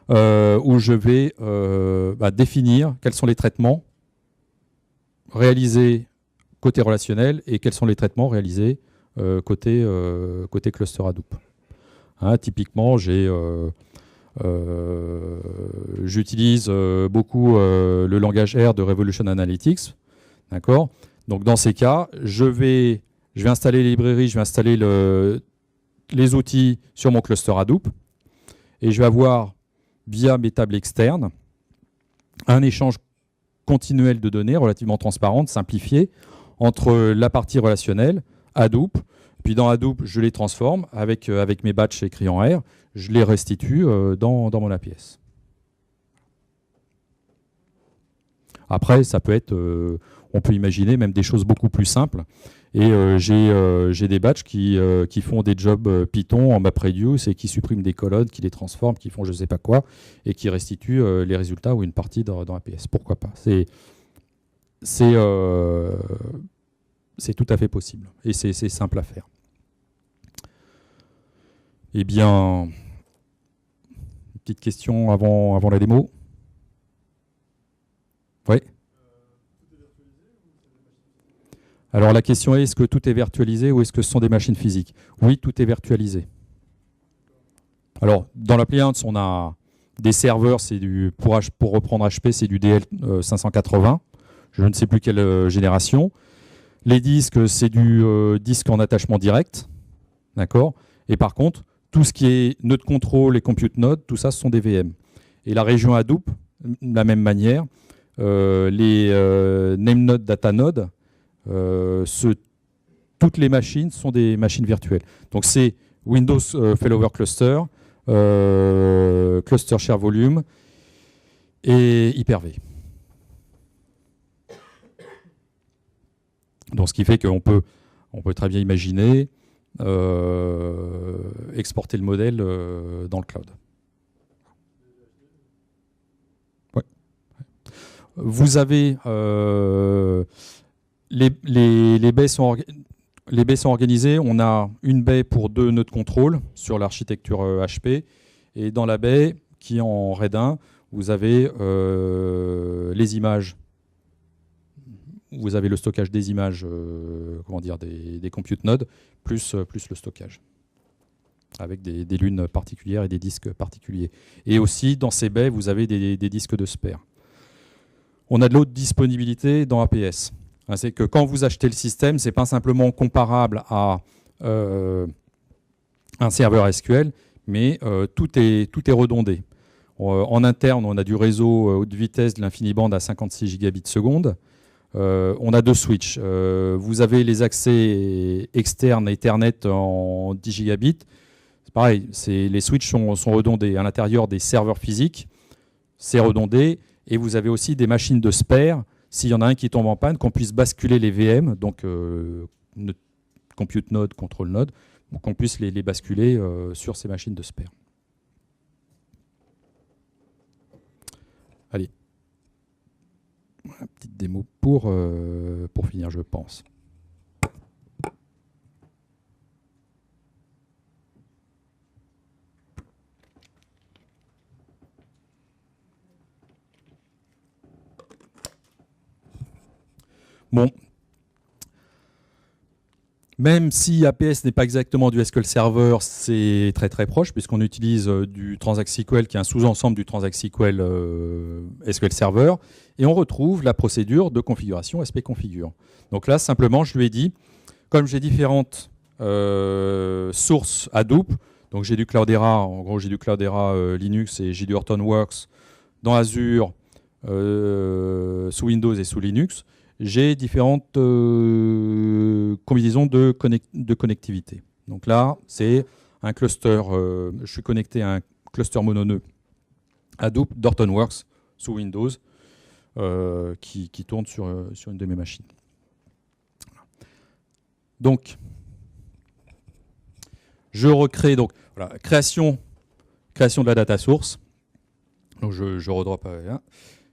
où je vais définir quels sont les traitements réalisés côté relationnel et quels sont les traitements réalisés côté cluster Hadoop. Typiquement, j'utilise beaucoup le langage R de Revolution Analytics, d'accord ? Donc dans ces cas, je vais installer les librairies, je vais installer les outils sur mon cluster Hadoop et je vais avoir, via mes tables externes, un échange continuel de données relativement transparente, simplifié, entre la partie relationnelle, Hadoop, puis dans Hadoop, je les transforme avec mes batchs écrits en R, je les restitue dans mon APS. Après, ça peut être... on peut imaginer même des choses beaucoup plus simples. Et j'ai des batchs qui font des jobs Python en MapReduce et qui suppriment des colonnes, qui les transforment, qui font je ne sais pas quoi, et qui restituent les résultats ou une partie dans APS. Pourquoi pas ? C'est tout à fait possible. Et c'est simple à faire. Eh bien, une petite question avant la démo. Oui. Alors la question est, est-ce que tout est virtualisé ou est-ce que ce sont des machines physiques? Oui, tout est virtualisé. Alors, dans l'appliance, on a des serveurs, pour reprendre HP, c'est du DL580. Je ne sais plus quelle génération. Les disques, c'est du disque en attachement direct. D'accord. Et par contre, tout ce qui est node control et compute node, tout ça, ce sont des VM. Et la région Hadoop, de la même manière, les name node, data node, toutes les machines sont des machines virtuelles. Donc c'est Windows Failover Cluster, Cluster Share Volume et Hyper-V. Donc ce qui fait qu'on peut très bien imaginer exporter le modèle dans le cloud. Ouais. Vous avez les baies sont organisées. On a une baie pour 2 nœuds de contrôle sur l'architecture HP. Et dans la baie, qui est en RAID 1, vous avez les images. Vous avez le stockage des images, des compute nodes, plus le stockage, avec des lunes particulières et des disques particuliers. Et aussi, dans ces baies, vous avez des disques de spare. On a de l'autre disponibilité dans APS. C'est que quand vous achetez le système, ce n'est pas simplement comparable à un serveur SQL, mais tout est redondé. En interne, on a du réseau haute vitesse de l'InfiniBand à 56 gigabits seconde. On a 2 switches. Vous avez les accès externes Ethernet en 10 gigabits. C'est pareil, les switches sont redondés. À l'intérieur des serveurs physiques, c'est redondé. Et vous avez aussi des machines de spare. S'il y en a un qui tombe en panne, qu'on puisse basculer les VM, donc compute node, control node, qu'on puisse les basculer sur ces machines de spare. Allez. Une petite démo pour finir, je pense. Bon, même si APS n'est pas exactement du SQL Server, c'est très très proche puisqu'on utilise du Transact SQL qui est un sous-ensemble du Transact SQL SQL Server et on retrouve la procédure de configuration spconfigure. Donc là, simplement, je lui ai dit, comme j'ai différentes sources Hadoop, donc j'ai du Cloudera, en gros j'ai du Cloudera Linux et j'ai du Hortonworks dans Azure, sous Windows et sous Linux, j'ai différentes combinaisons de connectivité. Donc là, c'est un cluster, je suis connecté à un cluster mononœud Hadoop d'Hortonworks sous Windows qui tourne sur une de mes machines. Donc, je recrée, donc, voilà, création de la data source. Donc, je redrop.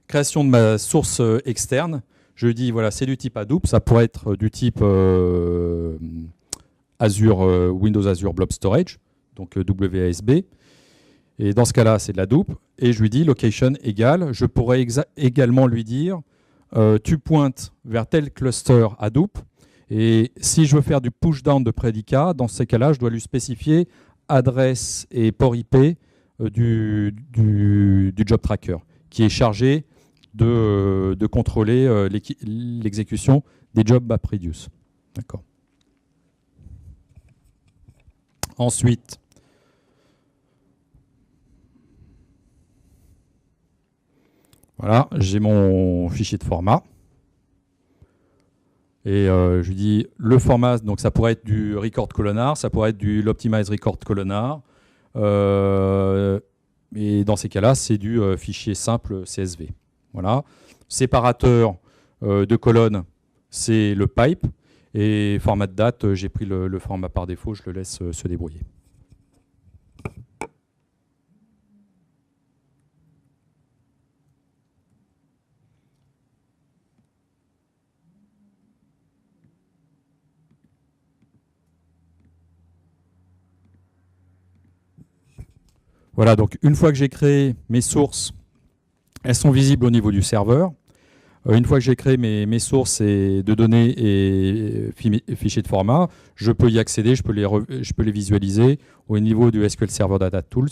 Création de ma source externe. Je dis, voilà, c'est du type Hadoop. Ça pourrait être du type Azure, Windows Azure Blob Storage, donc WASB. Et dans ce cas-là, c'est de la Hadoop. Et je lui dis location égale. Je pourrais également lui dire, tu pointes vers tel cluster Hadoop. Et si je veux faire du push-down de prédicat, dans ces cas-là, je dois lui spécifier adresse et port IP du job tracker, qui est chargé de contrôler l'exécution des jobs MapReduce. D'accord. Ensuite, voilà, j'ai mon fichier de format. Et je lui dis le format, donc ça pourrait être du record columnar, ça pourrait être du l'optimize record columnar. Et dans ces cas-là, c'est du fichier simple CSV. Voilà. Séparateur de colonnes, c'est le pipe. Et format de date, j'ai pris le format par défaut, je le laisse se débrouiller. Voilà, donc une fois que j'ai créé mes sources, elles sont visibles au niveau du serveur. Une fois que j'ai créé mes sources de données et fichiers de format, je peux y accéder, je peux les visualiser au niveau du SQL Server Data Tools.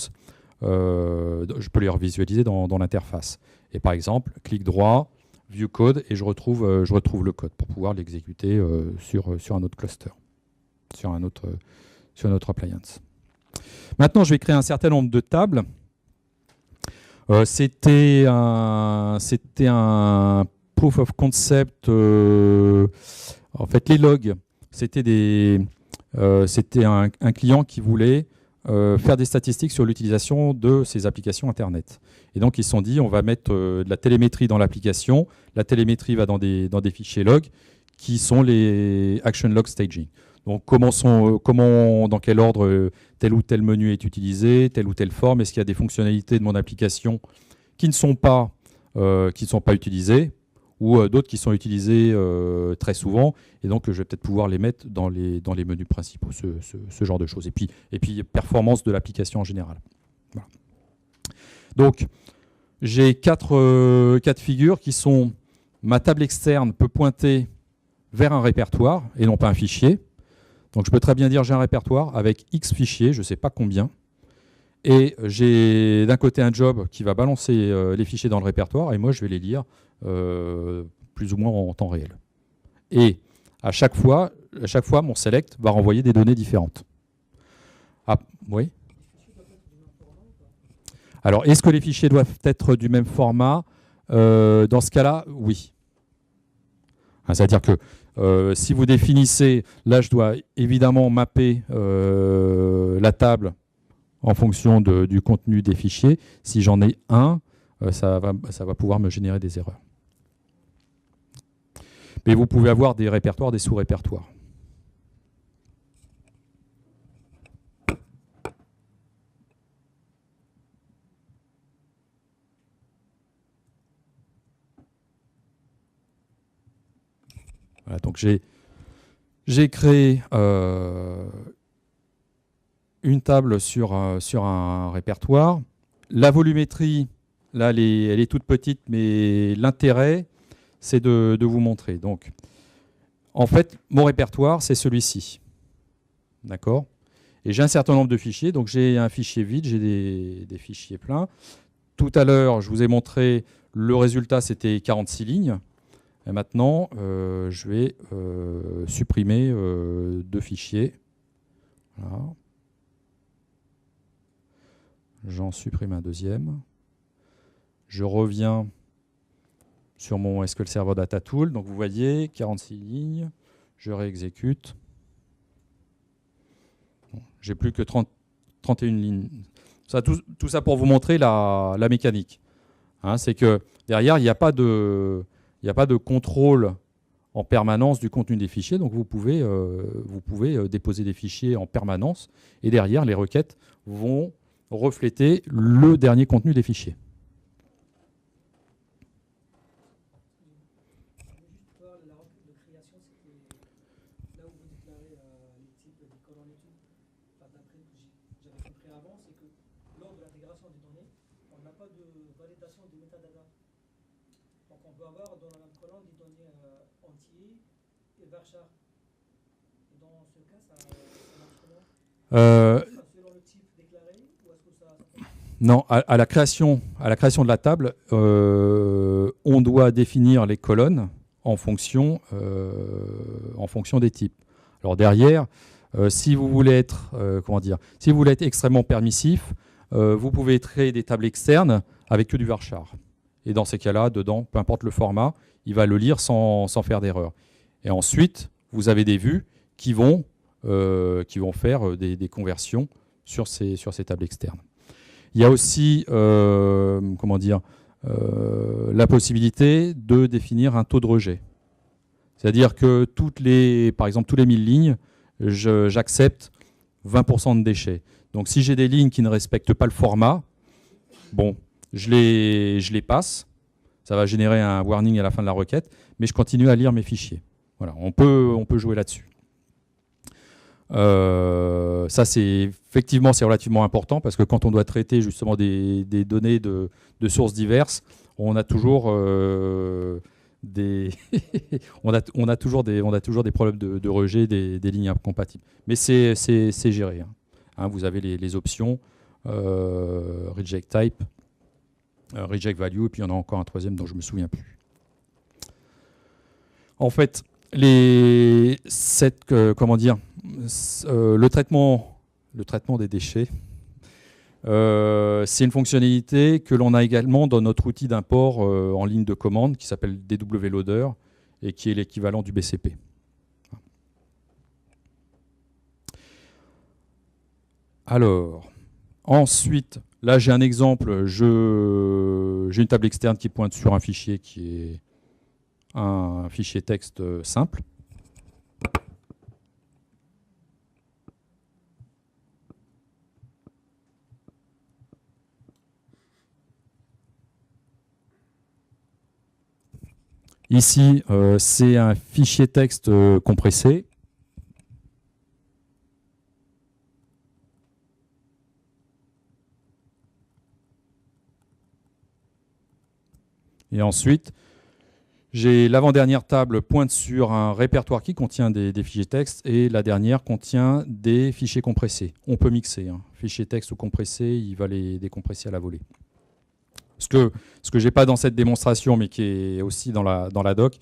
Je peux les revisualiser dans l'interface. Et par exemple, clic droit, View Code, et je retrouve le code pour pouvoir l'exécuter sur un autre cluster, sur un autre appliance. Maintenant, je vais créer un certain nombre de tables. C'était un proof of concept. En fait, les logs, c'était un client qui voulait faire des statistiques sur l'utilisation de ces applications Internet. Et donc, ils se sont dit, on va mettre de la télémétrie dans l'application. La télémétrie va dans des fichiers logs qui sont les action log staging. Donc, dans quel ordre tel ou tel menu est utilisé, telle ou telle forme, est-ce qu'il y a des fonctionnalités de mon application qui ne sont pas utilisées, ou d'autres qui sont utilisées très souvent, et donc je vais peut-être pouvoir les mettre dans les menus principaux, ce genre de choses. Et puis performance de l'application en général. Voilà. Donc, j'ai quatre cas de figure qui sont: ma table externe peut pointer vers un répertoire et non pas un fichier. Donc je peux très bien dire j'ai un répertoire avec X fichiers, je ne sais pas combien, et j'ai d'un côté un job qui va balancer les fichiers dans le répertoire, et moi je vais les lire plus ou moins en temps réel. Et à chaque fois, mon select va renvoyer des données différentes. Ah, oui. Alors, est-ce que les fichiers doivent être du même format? Dans ce cas-là, oui. C'est-à-dire que si vous définissez, là je dois évidemment mapper la table en fonction du contenu des fichiers. Si j'en ai un, ça va pouvoir me générer des erreurs. Mais vous pouvez avoir des répertoires, des sous-répertoires. Voilà, donc j'ai créé une table sur un répertoire. La volumétrie, là, elle est toute petite, mais l'intérêt, c'est de vous montrer. Donc, en fait, mon répertoire, c'est celui-ci. D'accord ? Et j'ai un certain nombre de fichiers. Donc, j'ai un fichier vide, j'ai des fichiers pleins. Tout à l'heure, je vous ai montré, le résultat, c'était 46 lignes. Et maintenant, je vais supprimer 2 fichiers. Voilà. J'en supprime un deuxième. Je reviens sur mon SQL Server Data Tool. Donc vous voyez, 46 lignes. Je réexécute. Bon, j'ai plus que 31 lignes. Tout ça pour vous montrer la mécanique. Hein, c'est que derrière, il n'y a pas de contrôle en permanence du contenu des fichiers. Donc vous pouvez déposer des fichiers en permanence. Et derrière, les requêtes vont refléter le dernier contenu des fichiers. Non, à la création de la table, on doit définir les colonnes en fonction des types. Alors derrière, si vous voulez être extrêmement permissif, vous pouvez créer des tables externes avec que du varchar. Et dans ces cas-là, dedans, peu importe le format, il va le lire sans faire d'erreur. Et ensuite, vous avez des vues qui vont faire des conversions sur ces tables externes. Il y a aussi la possibilité de définir un taux de rejet. C'est-à-dire que par exemple, tous les 1000 lignes, j'accepte 20% de déchets. Donc si j'ai des lignes qui ne respectent pas le format, bon, je les passe. Ça va générer un warning à la fin de la requête, mais je continue à lire mes fichiers. Voilà, on peut jouer là-dessus. Ça, c'est relativement important parce que quand on doit traiter justement des données de sources diverses, on a toujours des problèmes de rejet des lignes incompatibles. Mais c'est géré. Hein, vous avez les options reject type, reject value, et puis il y en a encore un troisième dont je ne me souviens plus. En fait, le traitement des déchets, c'est une fonctionnalité que l'on a également dans notre outil d'import en ligne de commande qui s'appelle DW Loader et qui est l'équivalent du BCP. Alors, ensuite, là j'ai un exemple, j'ai une table externe qui pointe sur un fichier qui est un fichier texte simple. Ici, c'est un fichier texte compressé. Et ensuite, j'ai l'avant-dernière table pointe sur un répertoire qui contient des fichiers texte et la dernière contient des fichiers compressés. On peut mixer. Hein. Fichier texte ou compressé, il va les décompresser à la volée. Ce que je n'ai pas dans cette démonstration, mais qui est aussi dans la doc,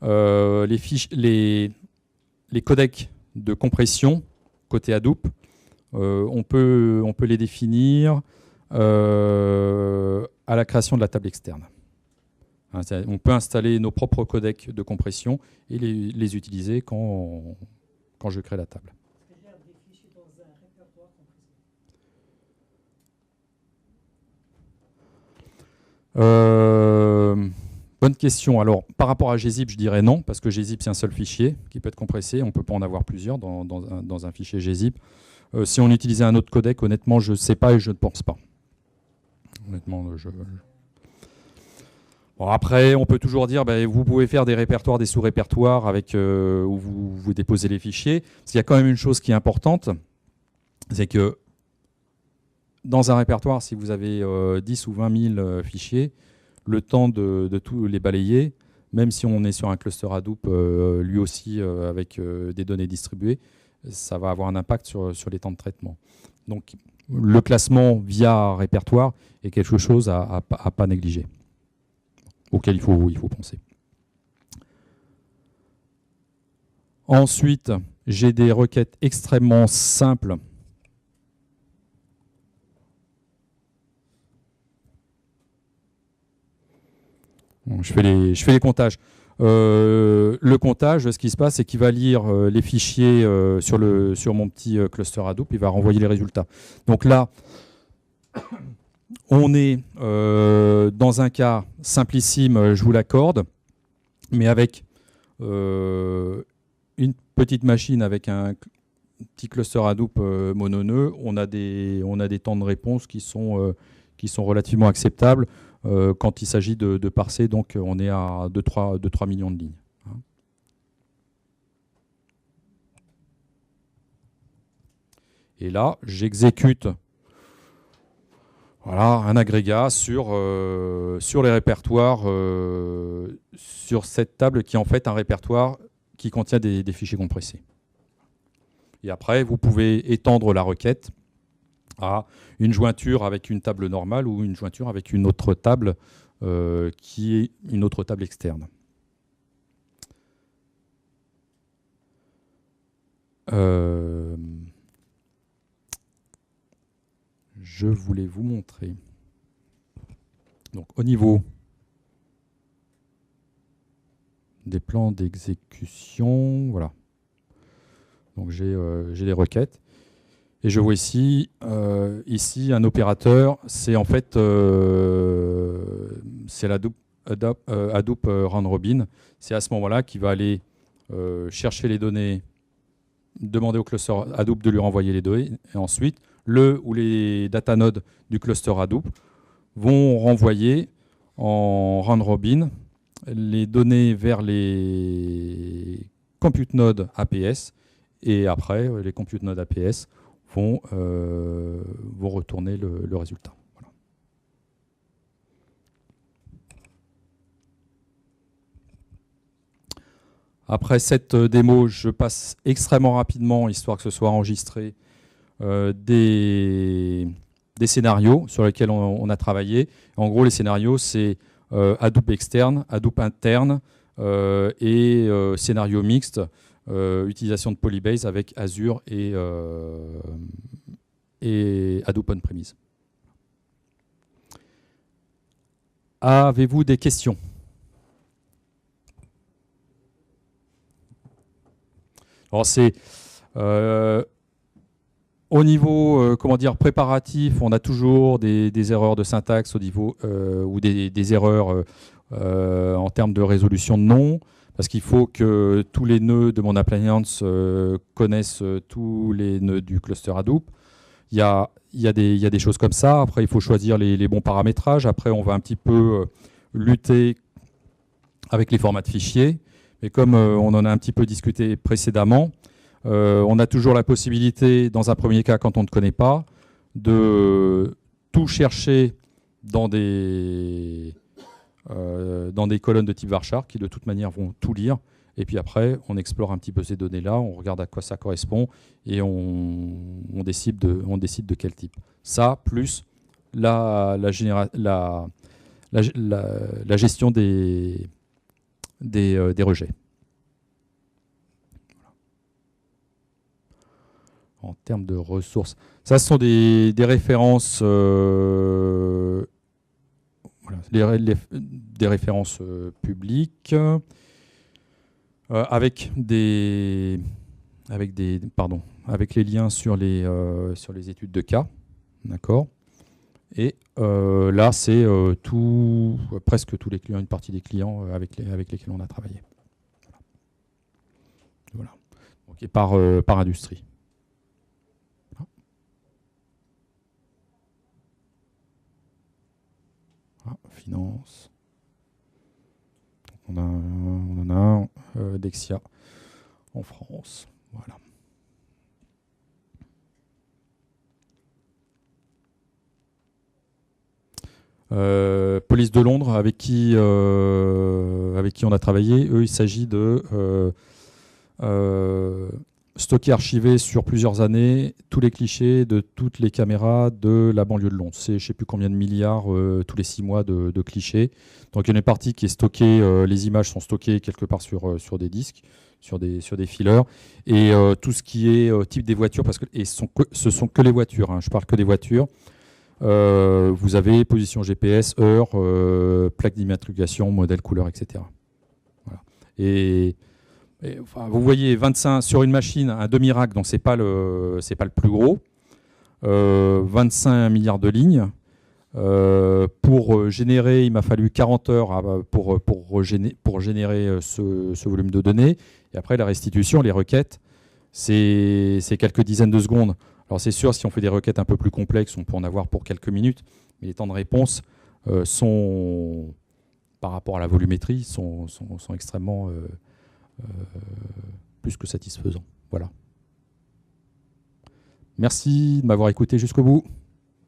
les codecs de compression côté Hadoop, on peut les définir à la création de la table externe. On peut installer nos propres codecs de compression et les utiliser quand je crée la table. Bonne question. Alors, par rapport à gzip, je dirais non, parce que gzip, c'est un seul fichier qui peut être compressé. On ne peut pas en avoir plusieurs dans un fichier gzip. Si on utilisait un autre codec, honnêtement, je ne sais pas et je ne pense pas. Honnêtement, Bon, après, on peut toujours dire, vous pouvez faire des répertoires, des sous-répertoires avec où vous déposez les fichiers. Parce qu'il y a quand même une chose qui est importante, c'est que dans un répertoire, si vous avez 10 ou 20 000 fichiers, le temps de tous les balayer, même si on est sur un cluster Hadoop, lui aussi avec des données distribuées, ça va avoir un impact sur les temps de traitement. Donc, le classement via répertoire est quelque chose à pas négliger, auquel il faut penser. Ensuite, j'ai des requêtes extrêmement simples. Bon, je fais les comptages. Le comptage, ce qui se passe, c'est qu'il va lire les fichiers sur mon petit cluster Hadoop, il va renvoyer les résultats. Donc là, on est dans un cas simplissime, je vous l'accorde, mais avec une petite machine avec un petit cluster Hadoop mononœud, on a des temps de réponse qui sont relativement acceptables quand il s'agit de parser. Donc on est à 2-3 millions de lignes. Et là, j'exécute un agrégat sur les répertoires, sur cette table qui est en fait un répertoire qui contient des fichiers compressés. Et après, vous pouvez étendre la requête à une jointure avec une table normale ou une jointure avec une autre table qui est une autre table externe. Je voulais vous montrer. Donc, au niveau des plans d'exécution, voilà. Donc, j'ai des requêtes. Et je vois ici un opérateur. C'est en fait c'est l'Hadoop Round Robin. C'est à ce moment-là qu'il va aller chercher les données, demander au cluster Hadoop de lui renvoyer les données. Et ensuite, le ou les data nodes du cluster Hadoop vont renvoyer en round robin les données vers les compute nodes APS, et après les compute nodes APS vont retourner le résultat. Voilà. Après cette démo, je passe extrêmement rapidement, histoire que ce soit enregistré, des scénarios sur lesquels on a travaillé. En gros, les scénarios, c'est Hadoop externe, Hadoop interne et scénario mixte, utilisation de Polybase avec Azure et Hadoop on-premise. Avez-vous des questions ? Alors c'est au niveau préparatif, on a toujours des erreurs de syntaxe au niveau ou des erreurs en termes de résolution de nom, parce qu'il faut que tous les nœuds de mon appliance connaissent tous les nœuds du cluster Hadoop. Il y a des choses comme ça. Après, il faut choisir les bons paramétrages. Après, on va un petit peu lutter avec les formats de fichiers. Mais comme on en a un petit peu discuté précédemment, on a toujours la possibilité, dans un premier cas, quand on ne connaît pas, de tout chercher dans des colonnes de type varchar qui, de toute manière, vont tout lire. Et puis après, on explore un petit peu ces données-là, on regarde à quoi ça correspond et on décide de quel type. Ça, plus la gestion des rejets. En termes de ressources, ça, ce sont des références, des références publiques avec les liens sur les études de cas, d'accord. Et là, c'est presque tous les clients, une partie des clients avec lesquels on a travaillé. Voilà. Donc, et par industrie. Finance. On en a un Dexia en France. Voilà. Police de Londres, avec qui on a travaillé. Eux, il s'agit de stocker, archiver sur plusieurs années tous les clichés de toutes les caméras de la banlieue de Londres. C'est je ne sais plus combien de milliards tous les 6 mois de clichés. Donc il y a une partie qui est stockée, les images sont stockées quelque part sur des disques, sur des fillers. Et tout ce qui est type des voitures, parce que ce sont que les voitures, hein, je parle que des voitures. Vous avez position GPS, heure, plaque d'immatriculation, modèle, couleur, etc. Voilà. Enfin, vous voyez 25 sur une machine, un demi-rack, donc c'est pas le plus gros. 25 milliards de lignes. Pour générer, il m'a fallu 40 heures pour générer ce volume de données. Et après, la restitution, les requêtes, c'est quelques dizaines de secondes. Alors c'est sûr, si on fait des requêtes un peu plus complexes, on peut en avoir pour quelques minutes, mais les temps de réponse sont, par rapport à la volumétrie, sont extrêmement plus que satisfaisants. Voilà. Merci de m'avoir écouté jusqu'au bout.